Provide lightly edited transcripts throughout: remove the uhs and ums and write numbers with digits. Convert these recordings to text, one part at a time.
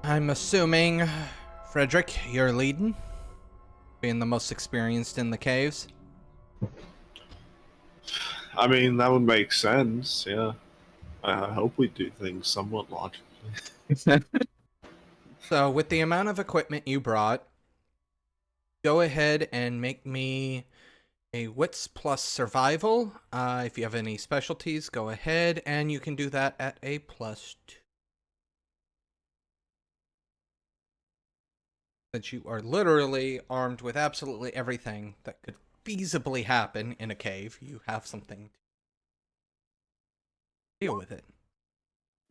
I'm assuming, Fredrick, you're leading, being the most experienced in the caves. I mean, that would make sense, yeah. I hope we do things somewhat logically. So, with the amount of equipment you brought, go ahead and make me a wits plus survival. If you have any specialties, go ahead, and you can do that at a +2. Since you are literally armed with absolutely everything that could feasibly happen in a cave, you have something to deal with it.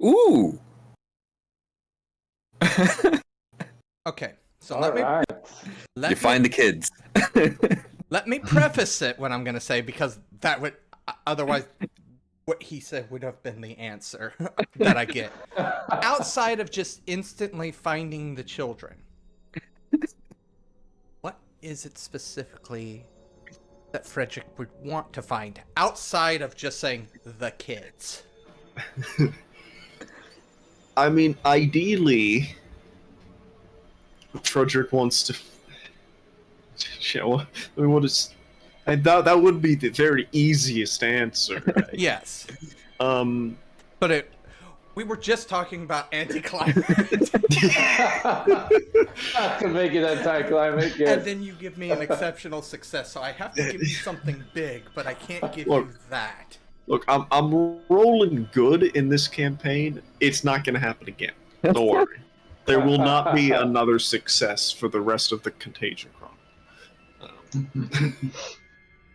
Ooh. Okay, so All right. You find the kids. let me preface it what I'm going to say, because that would otherwise what he said would have been the answer that I get. Outside of just instantly finding the children, what is it specifically that Fredrick would want to find outside of just saying the kids? I mean, ideally, Fredrick wants to. Yeah, well, I mean, what is? And that would be the very easiest answer, right? Yes, Um. but we were just talking about anticlimactic. Not to make it anticlimactic. Yes. And then you give me an exceptional success, so I have to give you something big, but I can't give Look. you that. Look, I'm rolling good in this campaign. It's not going to happen again. Don't worry. There will not be another success for the rest of the Contagion Chronicle.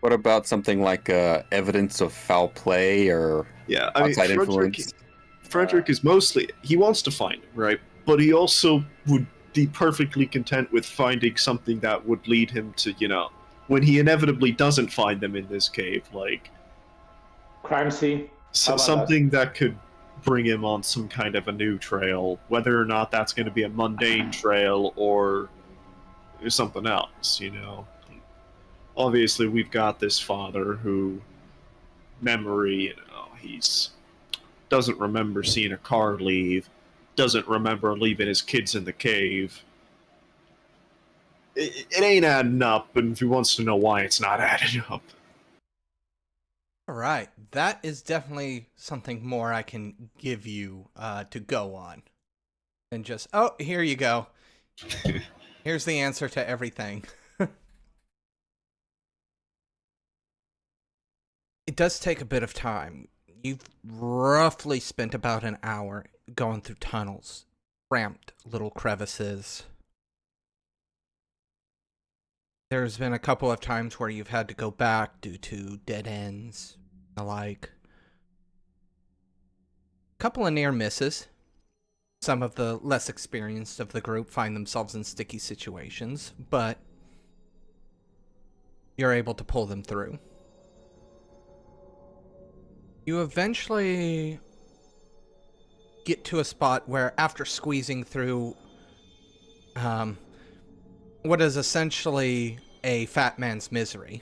What about something like evidence of foul play or Yeah, I mean, outside influence? Fredrick is mostly, he wants to find him, right? But he also would be perfectly content with finding something that would lead him to, when he inevitably doesn't find them in this cave, like Crime scene. How about something that could bring him on some kind of a new trail, whether or not that's going to be a mundane trail or something else, Obviously, we've got this father who, memory, he's doesn't remember seeing a car leave, doesn't remember leaving his kids in the cave. It ain't adding up, and he wants to know why it's not adding up. All right, that is definitely something more I can give you to go on than just, oh, here you go. Here's the answer to everything. It does take a bit of time. You've roughly spent about an hour going through tunnels, cramped little crevices. There's been a couple of times where you've had to go back due to dead ends and the like. A couple of near misses. Some of the less experienced of the group find themselves in sticky situations, but you're able to pull them through. You eventually get to a spot where, after squeezing through what is essentially a fat man's misery,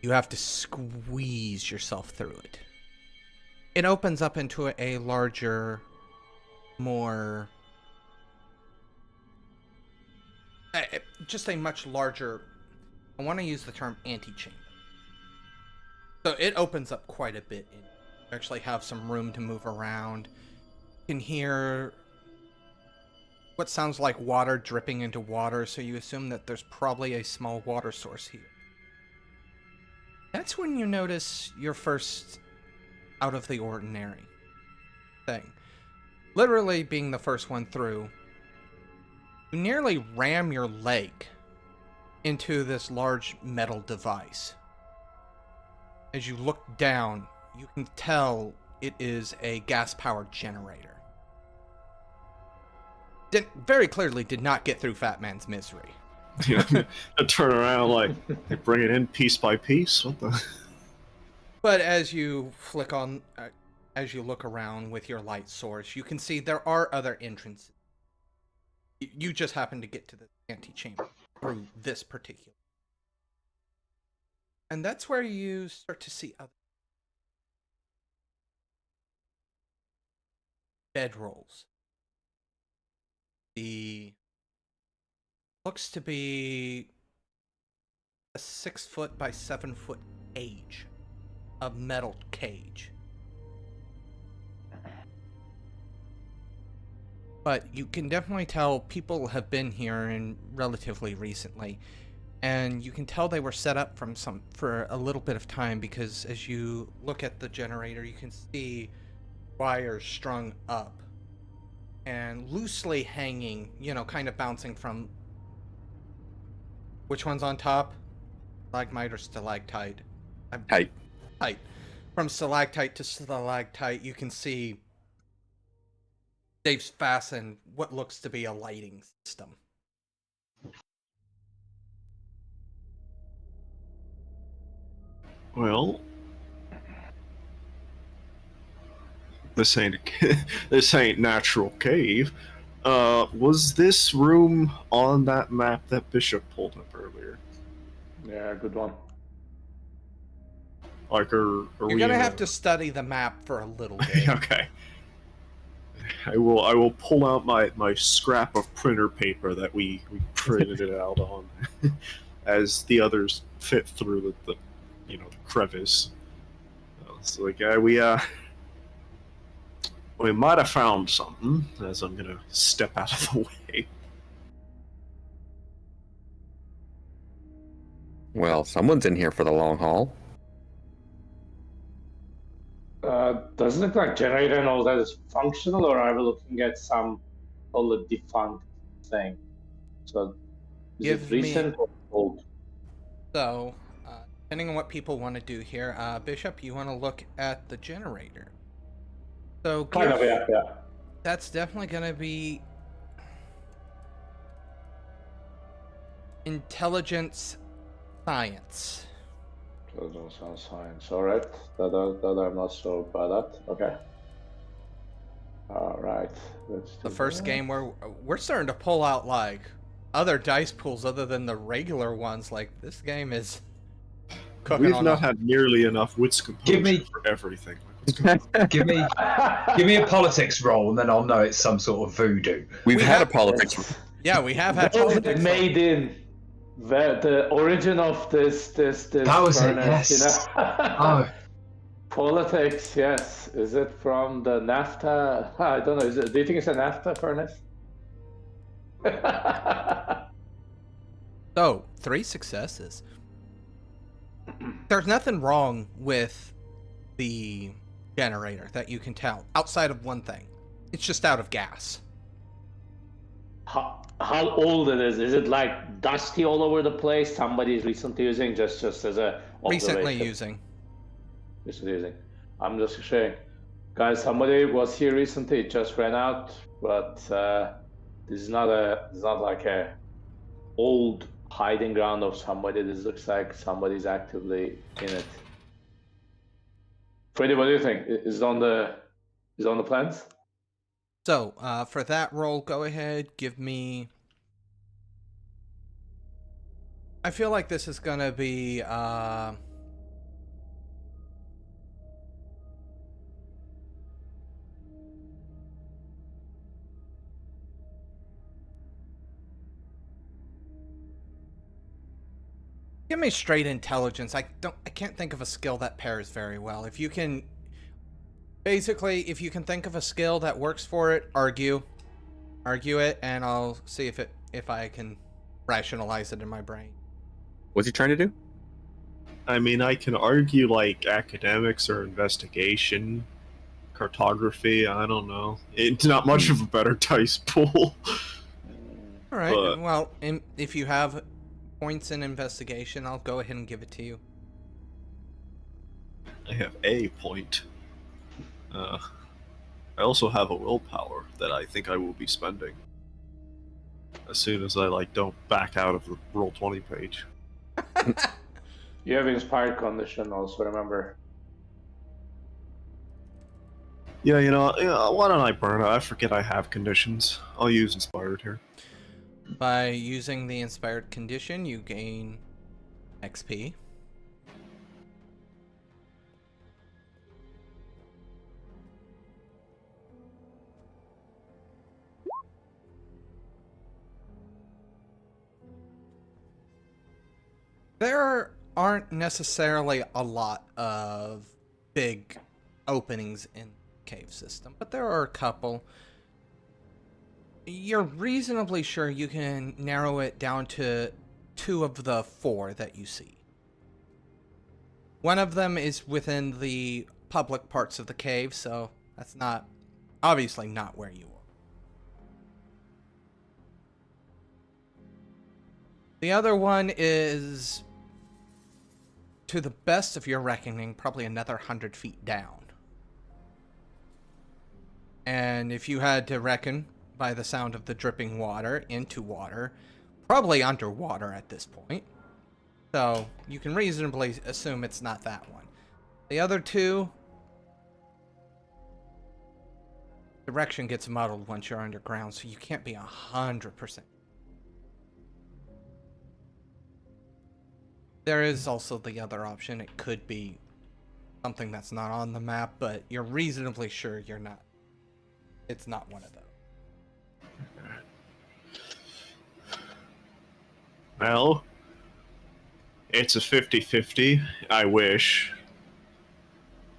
you have to squeeze yourself through it. It opens up into a larger, more... just a much larger... I want to use the term antechamber. So it opens up quite a bit. You actually have some room to move around. You can hear what sounds like water dripping into water, so you assume that there's probably a small water source here. That's when you notice your first out of the ordinary thing. Literally being the first one through, you nearly ram your leg into this large metal device. As you look down, you can tell it is a gas-powered generator. Very clearly did not get through Fat Man's misery. I turn around like, they bring it in piece by piece? What the... But as you flick on, as you look around with your light source, you can see there are other entrances. You just happen to get to the antechamber through this particular. And that's where you start to see other. bedrolls. The looks to be a 6-foot by 7-foot cage, a metal cage. But you can definitely tell people have been here in relatively recently, and you can tell they were set up for a little bit of time, because as you look at the generator, you can see wires strung up and loosely hanging, kind of bouncing from which one's on top? Stalagmite or stalactite? Height. Height. From stalactite to stalactite, you can see they've fastened what looks to be a lighting system. Well, this ain't this ain't natural cave. Was this room on that map that Bishop pulled up earlier? Yeah, good one. Like, are You're we gonna in have to study the map for a little bit. Okay. I will pull out my scrap of printer paper that we printed it out on, as the others fit through the crevice. So like we might have found something, as I'm gonna step out of the way. Well, someone's in here for the long haul. Doesn't it look like generator and all that is functional, or are we looking at some old defunct thing? So is Give it me- recent or old? So, depending on what people want to do here, Bishop, you want to look at the generator. So, Kind of, yeah. that's definitely going to be intelligence science. Intelligence and science. All right. That I'm not so bad at. Okay. All right. Let's do The first that. game where we're starting to pull out like other dice pools other than the regular ones. Like this game is cooking We've on not a- had nearly enough wits composure Give me- for everything. Like, what's going on? Give me a politics roll, and then I'll know it's some sort of voodoo. We've We had have- a politics. Yeah, we have had That was politics. made in the origin of this That was it, furnace, yes. you know? Oh, Politics, yes. Is it from the NAFTA? I don't know. Do you think it's a NAFTA furnace? So, 3 successes. There's nothing wrong with the generator that you can tell, outside of one thing. It's just out of gas. How old it is? Is it like dusty all over the place? Somebody's recently using just as a Recently observation? using. Recently using. I'm just saying, guys. Somebody was here recently. It just ran out, but this is not like a old hiding ground of somebody. This looks like somebody's actively in it. Freddy, what do you think? Is it on the plans? So, for that roll, go ahead, give me... I feel like this is gonna be, give me straight intelligence. I can't think of a skill that pairs very well. If you can... Basically, if you can think of a skill that works for it, argue it, and I'll see if I can rationalize it in my brain. What's he trying to do? I mean, I can argue like academics or investigation, cartography. I don't know. It's not much of a better dice pool. All right. But- Well, if you have points in investigation, I'll go ahead and give it to you. I have a point. I also have a willpower that I think I will be spending as soon as I don't back out of the Roll20 page. You have inspired condition also, remember. Yeah, why don't I burn it? I forget I have conditions. I'll use inspired here. By using the inspired condition, you gain XP. There aren't necessarily a lot of big openings in the cave system, but there are a couple. You're reasonably sure you can narrow it down to 2 of the 4 that you see. One of them is within the public parts of the cave, so that's obviously not where you are. The other one is, to the best of your reckoning, probably another 100 feet down. And if you had to reckon by the sound of the dripping water into water, probably underwater at this point. So you can reasonably assume it's not that one. The other 2, direction gets muddled once you're underground, so you can't be 100%. There is also the other option. It could be something that's not on the map, but you're reasonably sure it's not one of those. Well, it's a 50-50. I wish.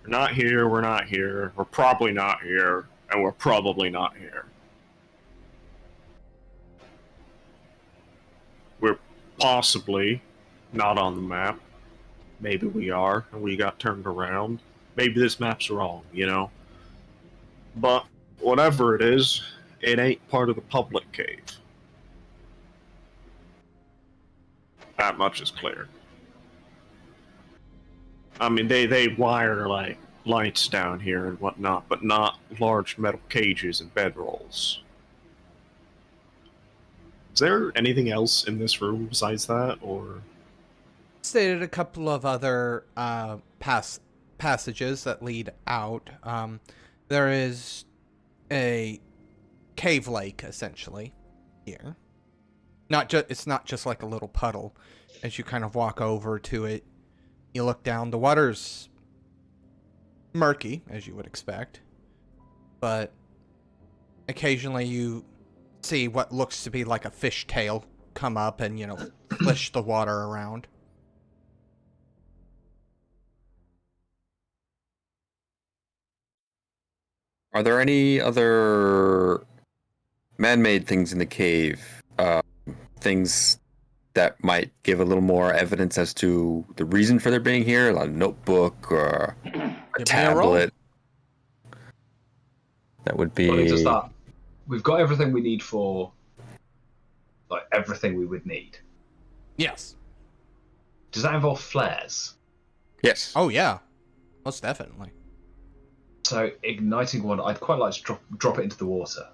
We're not here, we're not here. We're probably not here, and we're probably not here. We're possibly not on the map. Maybe we are, and we got turned around. Maybe this map's wrong, you know? But whatever it is, it ain't part of the public cave. That much is clear. I mean, they wire like lights down here and whatnot, but not large metal cages and bedrolls. Is there anything else in this room besides that, or? Stated a couple of other passages that lead out. There is a cave lake essentially here. It's not just like a little puddle. As you kind of walk over to it, you look down. The water's murky, as you would expect, but occasionally you see what looks to be like a fish tail come up and, flish the water around. Are there any other man-made things in the cave? Things that might give a little more evidence as to the reason for their being here, like a notebook or a tablet. That would be. Well, to start, we've got everything we need for, like, everything we would need. Yes. Does that involve flares? Yes. Oh yeah, most definitely. So igniting one, I'd quite like to drop it into the water.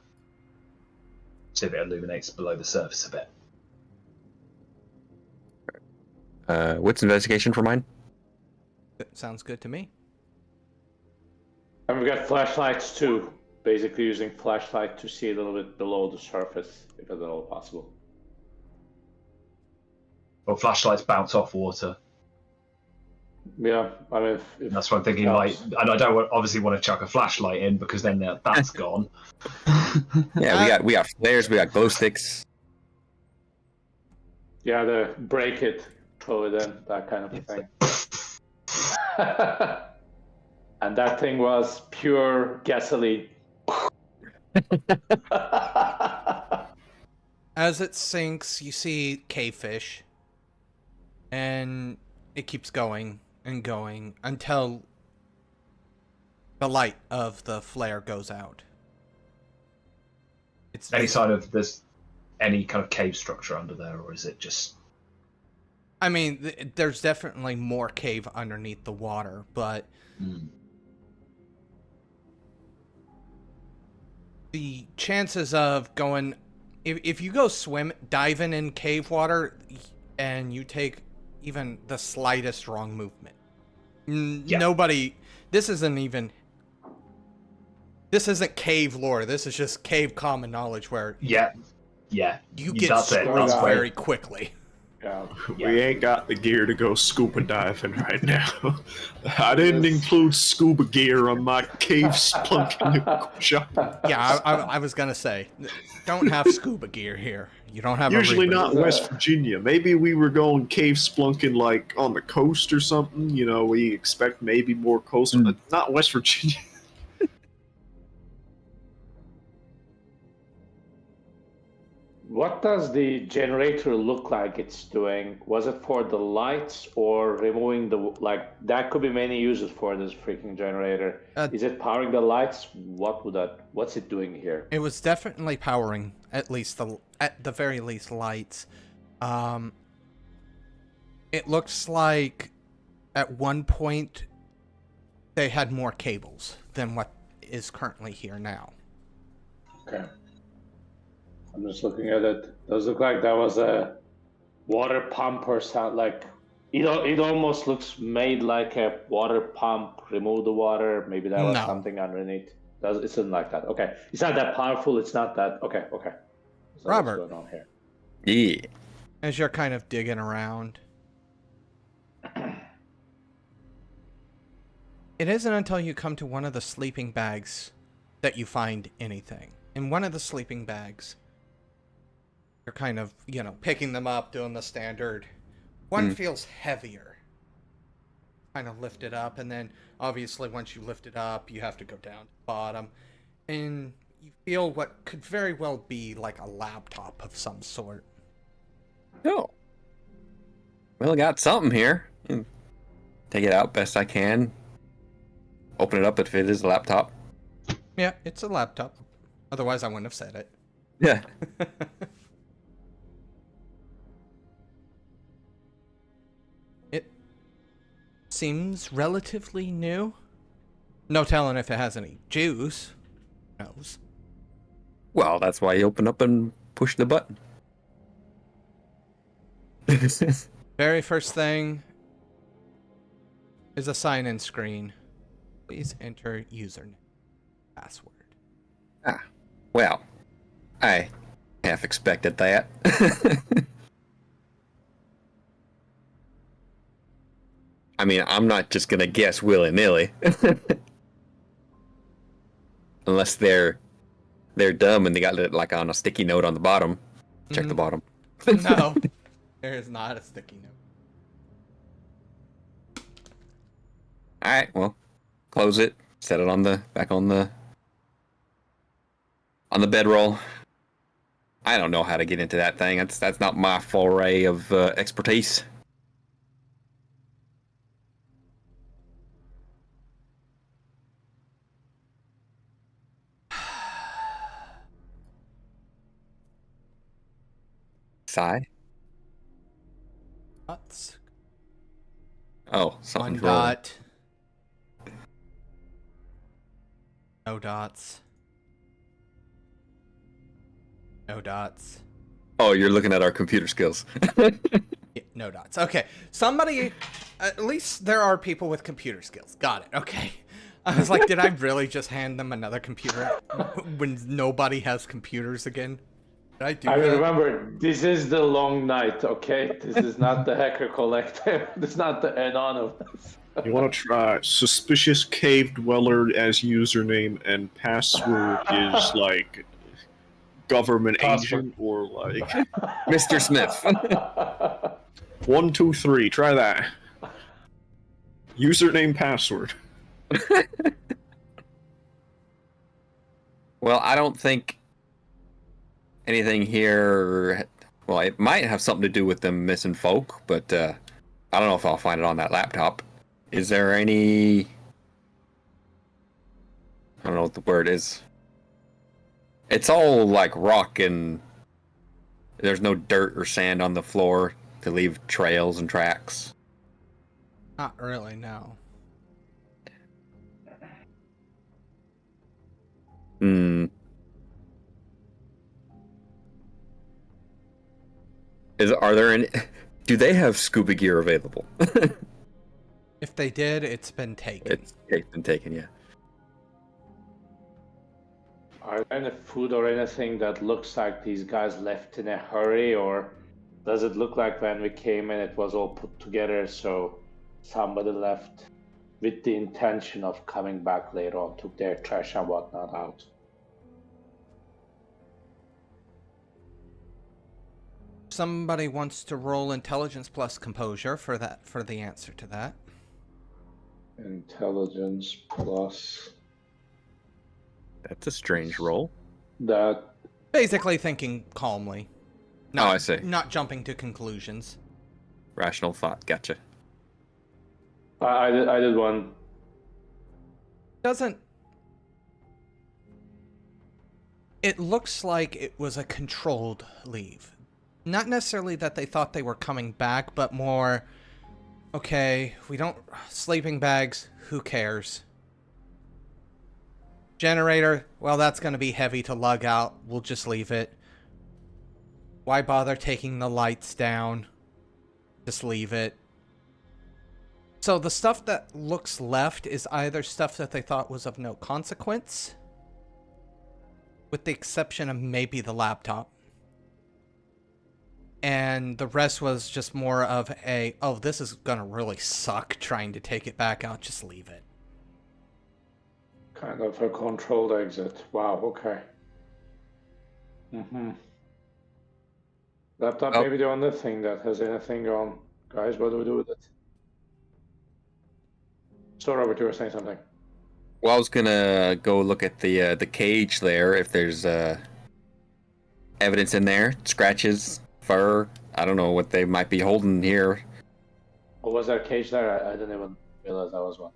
See if it illuminates below the surface a bit. What's investigation for mine? That sounds good to me. And we've got flashlights too. Basically using flashlight to see a little bit below the surface, if at all possible. Well, flashlights bounce off water. Yeah, I mean, if That's what I'm thinking. Like, and I don't obviously want to chuck a flashlight in because then that's gone. Yeah, we got flares, we got glow sticks. Yeah, the break it, throw it in, that kind of thing. And that thing was pure gasoline. As it sinks, you see cavefish, and it keeps going and going until the light of the flare goes out. It's Any sign of there's any kind of cave structure under there, or is it just? I mean, there's definitely more cave underneath the water, but the chances of going, if you go diving in cave water, and you take even the slightest wrong movement, nobody. This isn't cave lore. This is just cave common knowledge where Yeah. you get screwed very quickly. Yeah. We ain't got the gear to go scuba diving right now. I didn't Yes. include scuba gear on my cave splunking shop. Yeah, I was gonna say, don't have scuba gear here. You don't have Usually a not reboot. West Virginia. Maybe we were going cave splunking like on the coast or something. You know, we expect maybe more coastal, but not West Virginia. What does the generator look like it's doing? Was it for the lights or removing the, like, that could be many uses for this freaking generator. Is it powering the lights? What's it doing here? It was definitely powering at the very least lights. It looks like at one point they had more cables than what is currently here now. Okay. I'm just looking at it. Does look like that was a water pump or something. Like it almost looks made like a water pump. Remove the water. Maybe that was No. something underneath. It isn't like that. Okay, it's not that powerful. It's not that. Okay. So Robert. what's going on here? Yeah. As you're kind of digging around, it isn't until you come to one of the sleeping bags that you find anything. In one of the sleeping bags, you're kind of, picking them up, doing the standard. One feels heavier. Kind of lift it up, and then obviously once you lift it up, you have to go down to the bottom. And you feel what could very well be like a laptop of some sort. Oh. Well, I got something here. Take it out best I can. Open it up if it is a laptop. Yeah, it's a laptop. Otherwise, I wouldn't have said it. Yeah. It seems relatively new. No telling if it has any juice. Who knows? Well, that's why you open up and push the button. Very first thing is a sign-in screen. Please enter username, password. Well, I half expected that. I mean, I'm not just gonna guess willy-nilly. Unless they're dumb and they got it like on a sticky note on the bottom. Check the bottom. No, there is not a sticky note. All right, well, close it. Set it on the back on the bedroll. I don't know how to get into that thing. That's not my foray of expertise. Sigh. Dots. Oh, One something's wrong. dot. No dots. No dots. Oh, you're looking at our computer skills. Yeah, no dots. Okay. Somebody, at least there are people with computer skills. Got it. Okay. I was like, did I really just hand them another computer when nobody has computers again? Did I do I that? remember, this is the long night, okay? This is not the hacker collective. This is not the anonymous. You want to try suspicious cave dweller as username and password is like government Password. agent or like Mr. Smith. 1, 2, 3. Try that. Username password. Well, I don't think anything here. Well, it might have something to do with them missing folk, but I don't know if I'll find it on that laptop. Is there any? I don't know what the word is. It's all like rock and there's no dirt or sand on the floor to leave trails and tracks. Not really, no. Hmm. Are there any? Do they have scuba gear available? If they did, it's been taken. It's been taken, yeah. Are there any food or anything that looks like these guys left in a hurry, or Does it look like when we came in it was all put together, so somebody left with the intention of coming back later on, took their trash and whatnot out? Somebody wants to roll intelligence plus composure for the answer to that. Intelligence plus That's a strange roll. that. Basically thinking calmly. Oh, I see. Not jumping to conclusions. Rational thought. Gotcha. I did one. Doesn't... It looks like it was a controlled leave. Not necessarily that they thought they were coming back, but more, okay, we don't... Sleeping bags, who cares? Generator, well, that's going to be heavy to lug out. We'll just leave it. Why bother taking the lights down? Just leave it. So the stuff that looks left is either stuff that they thought was of no consequence, with the exception of maybe the laptop. And the rest was just more of a, oh, this is gonna really suck trying to take it back out, just leave it. Kind of a controlled exit. Wow, okay. Laptop may be the only thing that has anything on. Guys, what do we do with it? So, Robert, you were saying something. Well, I was gonna go look at the cage there. If there's evidence in there, scratches, fur. I don't know what they might be holding here. Or was there a cage there? I didn't even realize that was one.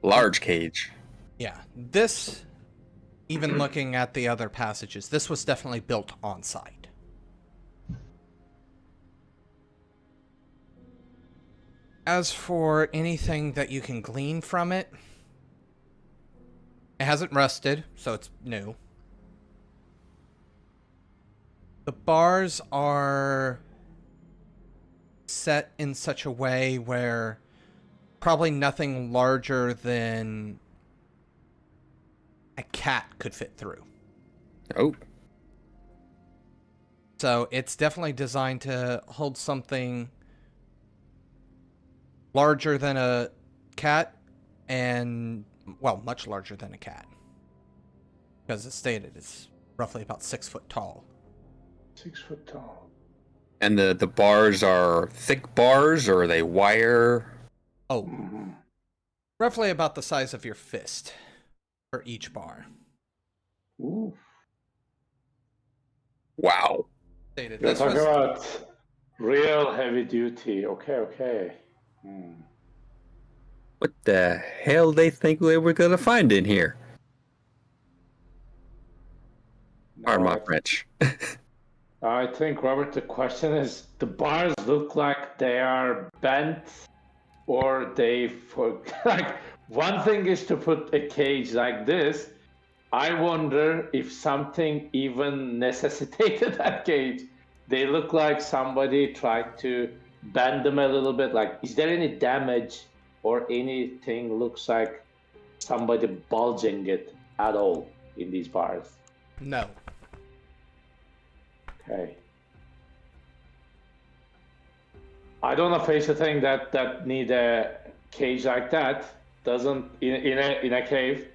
Large cage. Yeah, this, even looking at the other passages, this was definitely built on site. As for anything that you can glean from it, it hasn't rusted, so it's new. The bars are set in such a way where probably nothing larger than a cat could fit through. Oh. So it's definitely designed to hold something larger than a cat and, well, much larger than a cat. Because it's stated it's roughly about 6 foot tall. 6 foot tall. And the bars are thick bars, or are they wire? Oh, roughly about the size of your fist for each bar. Ooh. Wow. Stated You're this talking was... about real heavy duty. Okay. What the hell they think they were gonna find in here? Pardon my French. I think, Robert, the question is, the bars look like they are bent, or like, one thing is to put a cage like this. I wonder if something even necessitated that cage. They look like somebody tried to bend them a little bit. Like, is there any damage or anything looks like somebody bulging it at all in these bars? No. Okay. I don't know, face a thing that need a cage like that. Doesn't in a cave.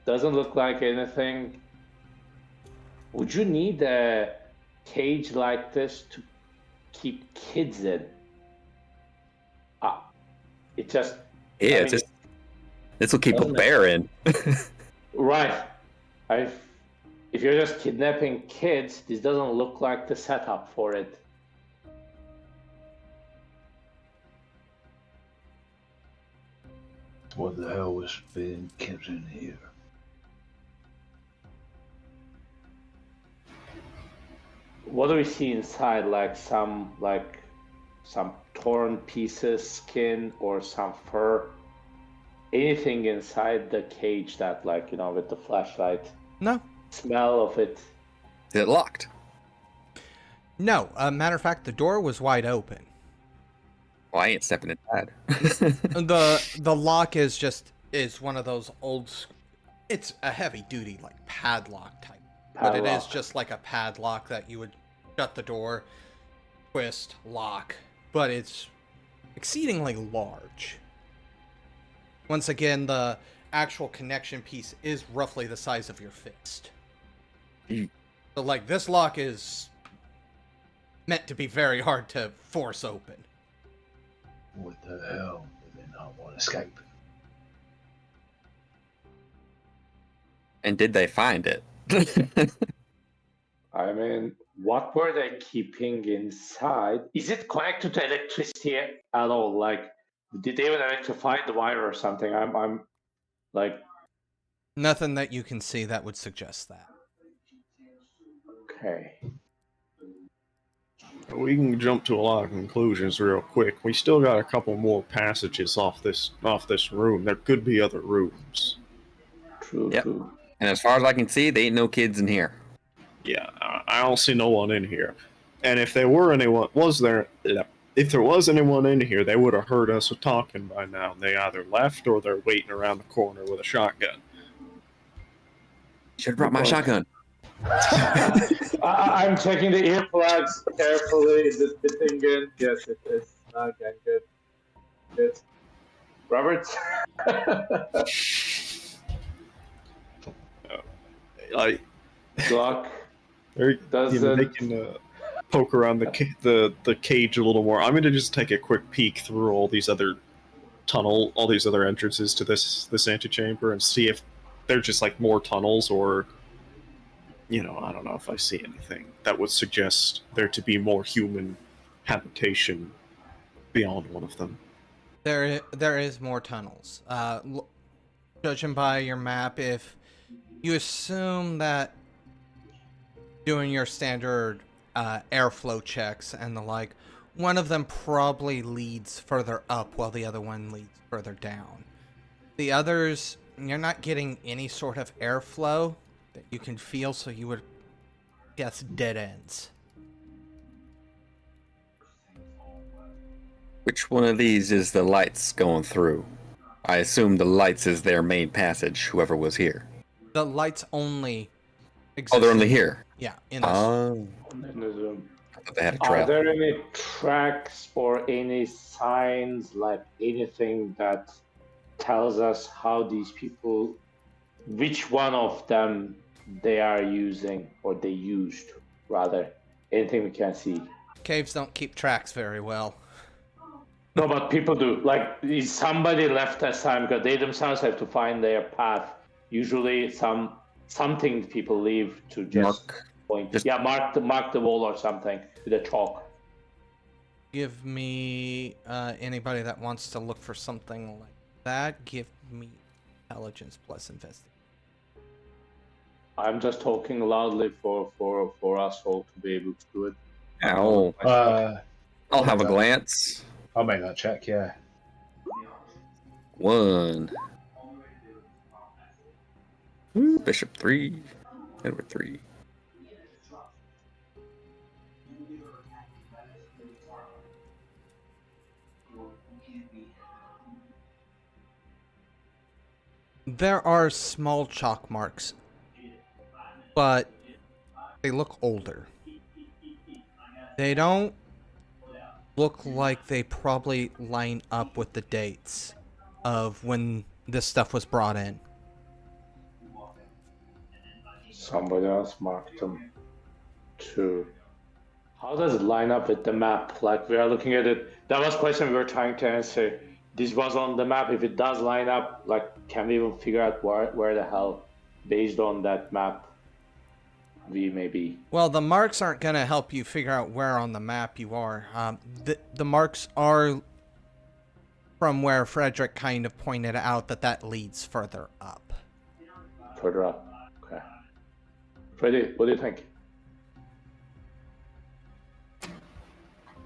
Doesn't look like anything. Would you need a cage like this to keep kids in? It just... Yeah, it's just... This will keep a bear in. Right. If you're just kidnapping kids, this doesn't look like the setup for it. What the hell was being kept in here? What do we see inside? Like some torn pieces, skin, or some fur? Anything inside the cage that, like, you know, with the flashlight? No. Smell of it. Is it locked? No. Matter of fact, the door was wide open. Well, I ain't stepping in that. The lock is one of those old... It's a heavy duty, like, padlock type. But it is just like a padlock that you would shut the door, twist, lock, but it's exceedingly large. Once again, the actual connection piece is roughly the size of your fist. So, like, this lock is meant to be very hard to force open. What the hell? Do they not want to escape? And did they find it? I mean, what were they keeping inside? Is it connected to electricity at all? Like, did they even electrify the wire or something? I'm like, Nothing that you can see that would suggest that. okay. We can jump to a lot of conclusions real quick. We still got a couple more passages off this room. There could be other rooms. True, Yep. true. And as far as I can see, they ain't no kids in here. Yeah, I don't see no one in here. And if there were anyone, if there was anyone in here, they would have heard us talking by now. They either left or they're waiting around the corner with a shotgun. Should have brought my shotgun. I'm checking the earplugs carefully. Is it fitting in? Yes, it is. Okay, good. Good. Robert? Like, Glock? they Doesn't... can poke around the cage a little more. I'm gonna just take a quick peek through all these other entrances to this antechamber and see if they're just like more tunnels or, I don't know if I see anything that would suggest there to be more human habitation beyond one of them. There is more tunnels. Judging by your map, if you assume that doing your standard airflow checks and the like, one of them probably leads further up while the other one leads further down. The others, you're not getting any sort of airflow that you can feel, so you would guess dead ends. Which one of these is the lights going through? I assume the lights is their main passage, whoever was here. The lights only exist. Oh, they're only here. Yeah, in this. Oh. In the room. I thought they had a Are trail. there any tracks or any signs, like anything that tells us how these people, which one of them they are using, or they used, rather? Anything we can see? Caves don't keep tracks very well. No, but people do. Like, is somebody left that time, because they themselves have to find their path. Usually something people leave to just point. Yeah, mark the wall or something with a chalk. Give me anybody that wants to look for something like that. Give me intelligence plus investigation. I'm just talking loudly for us all to be able to do it. Ow. I'll have a that. glance. I'll make that check, yeah. 1. Ooh, Bishop 3. Edward 3. There are small chalk marks, but they look older. They don't look like they probably line up with the dates of when this stuff was brought in. Somebody else marked them too. How does it line up with the map? Like, we are looking at it. That was a question we were trying to answer. This was on the map. If it does line up, like, can we even figure out where the hell, based on that map, we may be? Well, the marks aren't going to help you figure out where on the map you are. The marks are from where Fredrick kind of pointed out that leads further up. Further up. Okay. Freddy, what do you think?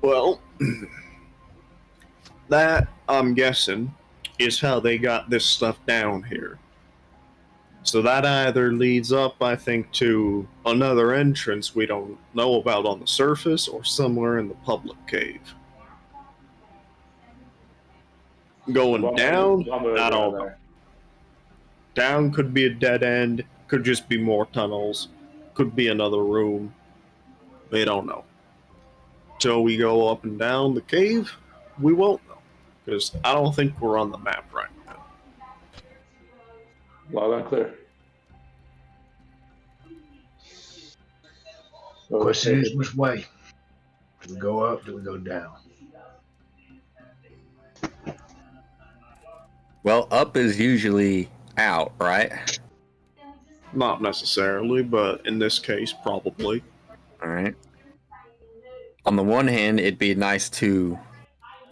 Well, that, I'm guessing, is how they got this stuff down here. So that either leads up, I think, to another entrance we don't know about on the surface, or somewhere in the public cave. Going down, I don't know. Down could be a dead end, could just be more tunnels, could be another room. We don't know. Till we go up and down the cave, we won't know. Because I don't think we're on the map right now. Loud and clear. So Question is, which way? Do we go up? Do we go down? Well, up is usually out, right? Not necessarily, but in this case, probably. All right. On the one hand, it'd be nice to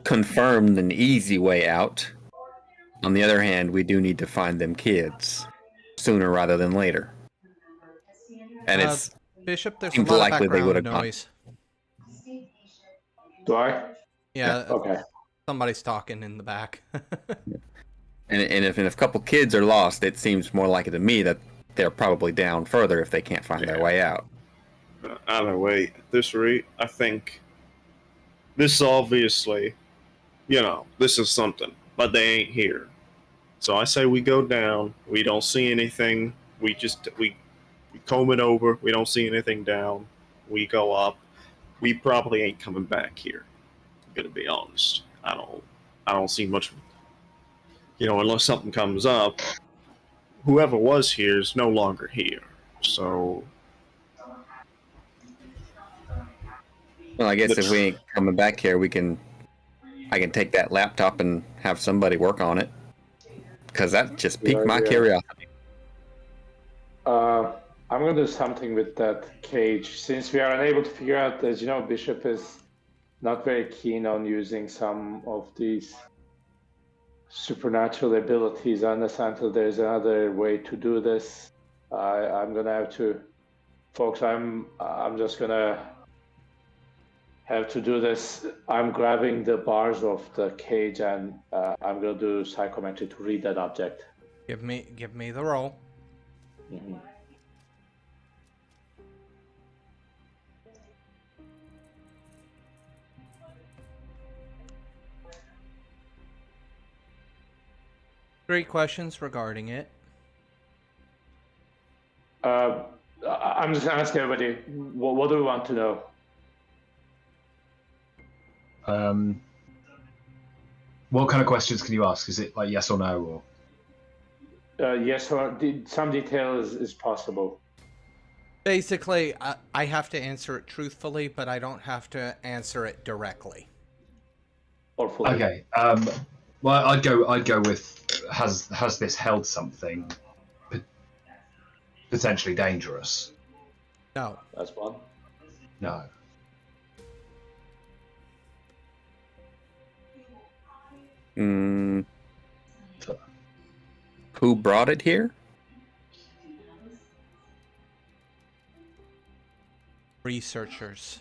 confirm an easy way out. On the other hand, we do need to find them kids sooner rather than later. And it's Bishop, there's a seems lot of likely they would background have noise. do I? Yeah, Okay. somebody's talking in the back. and if a couple kids are lost, it seems more likely to me that they're probably down further if they can't find their way out. Either way, at this rate, I think this obviously, this is something, but they ain't here. So I say we go down. We don't see anything. We comb it over. We don't see anything down. We go up. We probably ain't coming back here. I'm gonna be honest. I don't see much. Unless something comes up. Whoever was here is no longer here. So. Well, I guess if we ain't coming back here, I can take that laptop and have somebody work on it. Because that just piqued my curiosity. I'm going to do something with that cage. Since we are unable to figure out, as you know, Bishop is not very keen on using some of these supernatural abilities until there's another way to do this. I'm going to have to... Folks, I'm just going to have to do this. I'm grabbing the bars of the cage and I'm going to do psychometry to read that object. Give me the roll. Mm-hmm. Three questions regarding it. I'm just going to ask everybody, what do we want to know? What kind of questions can you ask? Is it like yes or no, or? Yes, or some detail is possible. Basically, I have to answer it truthfully, but I don't have to answer it directly. Or fully. Okay. Well, I'd go with has this held something potentially dangerous? No. That's one. No. Who brought it here? Researchers.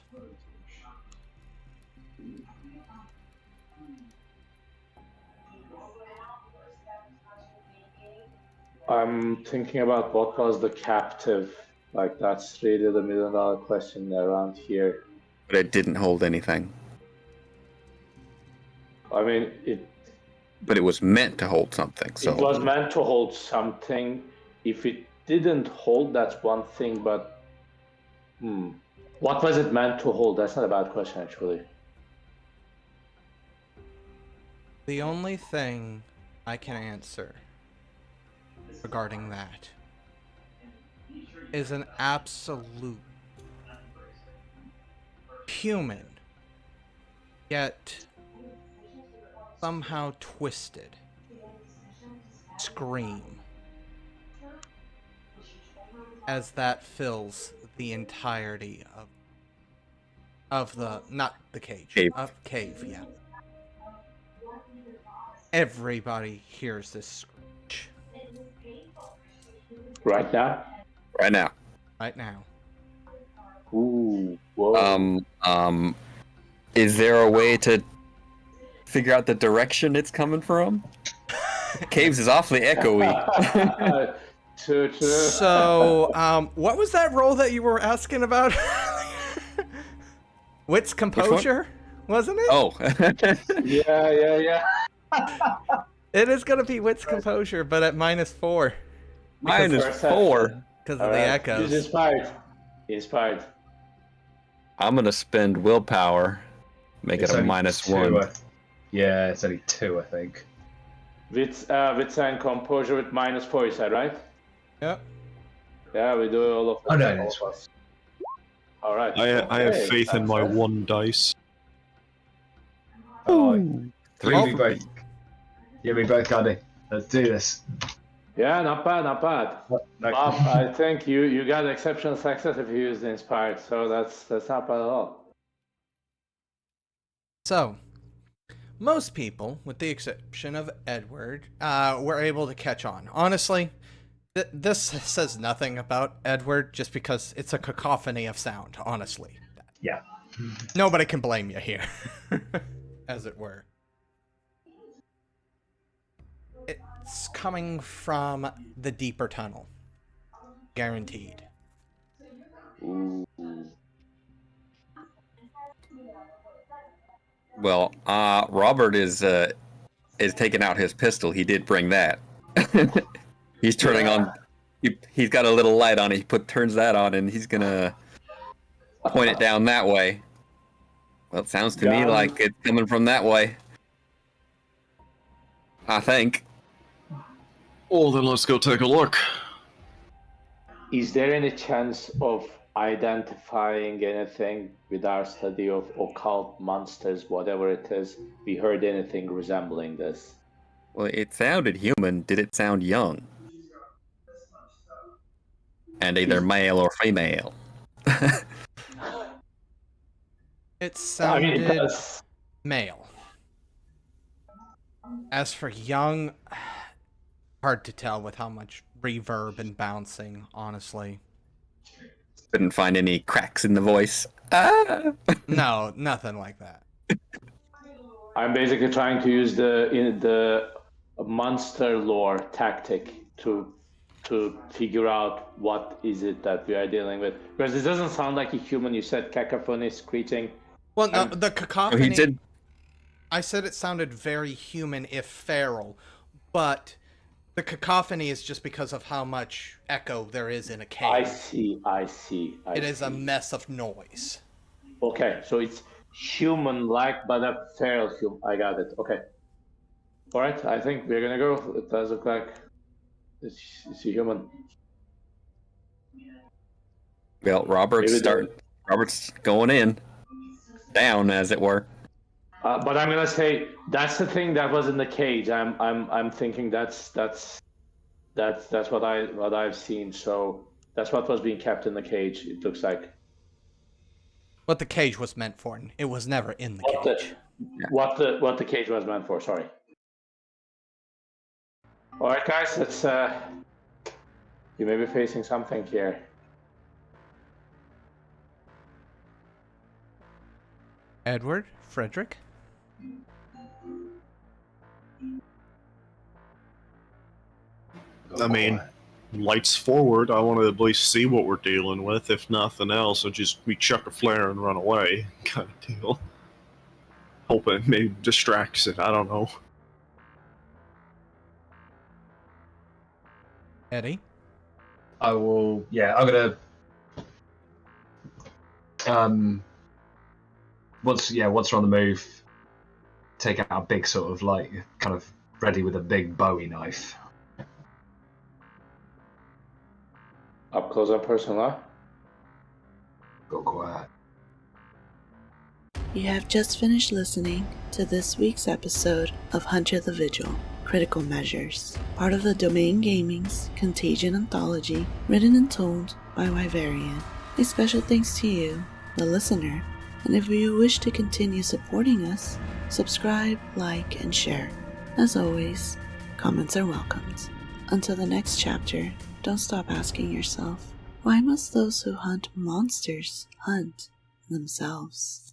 I'm thinking about what was the captive. Like, that's really the $1 million question around here. But it didn't hold anything. I mean, it But it was meant to hold something. So it was meant to hold something. If it didn't hold, that's one thing, but what was it meant to hold? That's not a bad question, actually. The only thing I can answer regarding that is an absolute human, yet somehow twisted scream as that fills the entirety of the, not the cage, Cave. Cave, yeah. Everybody hears this screech Right now? right now. right now. Ooh, whoa. Is there a way to figure out the direction it's coming from? Caves is awfully echoey. True. So, what was that roll that you were asking about? Wit's composure, wasn't it? Oh. Yeah. It is gonna be wit's composure, but at -4 Mine is Perception. 4. because of the echoes. He's inspired. I'm gonna spend willpower, make It's it a only -1. Yeah, it's only 2, I think. With and composure with -4, you said, right? Yep. Yeah, we do all of it. Oh, no, all that's of us. All right. I have okay, faith in my that's it. 1 dice. Oh, Three you and me for both. me. You and me both, Candy. Let's do this. Yeah, not bad, not bad. No. Bob, I think you got exceptional success if you used the inspired, so that's not bad at all. So, most people, with the exception of Edward, were able to catch on. Honestly, this says nothing about Edward just because it's a cacophony of sound, honestly. Yeah. Nobody can blame you here, as it were. It's coming from the deeper tunnel. Guaranteed. Ooh. Well, Robert is taking out his pistol. He did bring that. He's turning on. He's got a little light on it. He turns that on, and he's gonna point it down that way. Well, it sounds to me like it's coming from that way. I think. Well, then let's go take a look. Is there any chance of identifying anything with our study of occult monsters, whatever it is? We heard anything resembling this? Well, it sounded human. Did it sound young? And either male or female. It sounded it does. male. As for young, hard to tell with how much reverb and bouncing, honestly. Couldn't find any cracks in the voice. Ah! No, nothing like that. I'm basically trying to use the monster lore tactic to figure out what is it that we are dealing with, because it doesn't sound like a human. You said cacophony, screeching. Well, no, the cacophony. He did. I said it sounded very human, if feral, but the cacophony is just because of how much echo there is in a cave. I see. It is a mess of noise. Okay, so it's human-like, but a feral human. I got it. Okay. All right, I think we're gonna go. It does look like it's a human. Well, Robert's going in, down as it were. But I'm gonna say that's the thing that was in the cage. I'm thinking that's what I've seen. So that's what was being kept in the cage. It looks like. What the cage was meant for. It was never in the cage. What the cage was meant for. Sorry. All right, guys. Let's. You may be facing something here. Edward, Fredrick. I mean, lights forward. I want to at least see what we're dealing with. If nothing else, we chuck a flare and run away, kind of deal. Hoping it maybe distracts it. I don't know. Eddie. I will. Yeah, I'm gonna. Once we're on the move, take out a big sort of like kind of ready with a big Bowie knife. Up close and personal. Go quiet. You have just finished listening to this week's episode of Hunter the Vigil, Critical Measures, part of the Domain Gaming's Contagion Anthology, written and told by Wyverian. A special thanks to you, the listener, and if you wish to continue supporting us, subscribe, like, and share. As always, comments are welcomed. Until the next chapter, don't stop asking yourself, why must those who hunt monsters hunt themselves?